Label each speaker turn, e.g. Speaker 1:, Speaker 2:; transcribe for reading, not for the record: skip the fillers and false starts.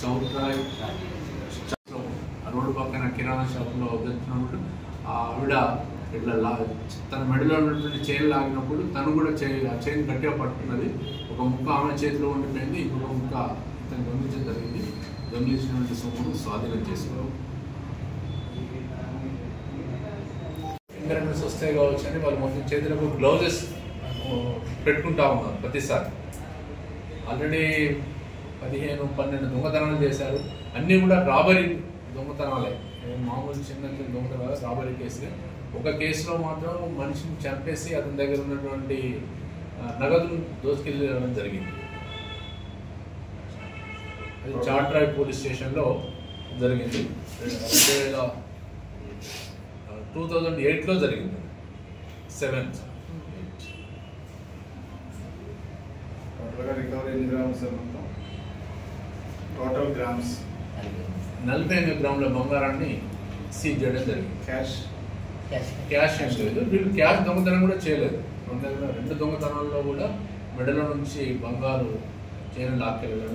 Speaker 1: చౌట్రాయ్ road పక్కన కిరాణా షాప్లో వెళ్తున్నప్పుడు ఆవిడ ఇట్లా తన మెడలో ఉన్నటువంటి చైన్ లాగినప్పుడు తను కూడా చైన్ గట్టిగా పట్టుకున్నది. ఒక ముక్క ఆమె చేతిలో ఉండిపోయింది, ఇంకొక ముక్క ఇతను దొంగిలించడం జరిగింది. దొంగిలించినటువంటి సొమ్మును స్వాధీనం చేసుకోవడం. ఫింగర్ ప్రింట్స్ వస్తాయి కావచ్చు అని వాళ్ళు మొత్తం చేతులకు గ్లౌజెస్ పెట్టుకుంటా ఉన్నారు ప్రతిసారి. ఆల్రెడీ 15-12 దొంగతనాలు చేశారు. అన్నీ కూడా రాబరీ దొంగతనాలే, మామూలు చిన్న దొంగతనాలు రాబరీ కేసులే. ఒక కేసులో మాత్రం మనిషిని చంపేసి అతని దగ్గర ఉన్నటువంటి నగదును దోచుకెళ్ళడం జరిగింది. అది చాట్రాయ్ పోలీస్ స్టేషన్లో జరిగింది. 2008లో జరిగింది. 7th.
Speaker 2: రికవరీ ఎన్ని గ్రామ్స్ సార్? మొత్తం టోటల్ గ్రామ్స్
Speaker 1: 48 గ్రాముల బంగారాన్ని సీజ్ చేయడం జరిగింది. క్యాష్ ఏం లేదు. వీళ్ళు క్యాష్ దొంగతనం కూడా చేయలేదు. 2 దొంగతనాల్లో కూడా మెడలో నుంచి బంగారు చైన్ లాక్కెళ్ళడం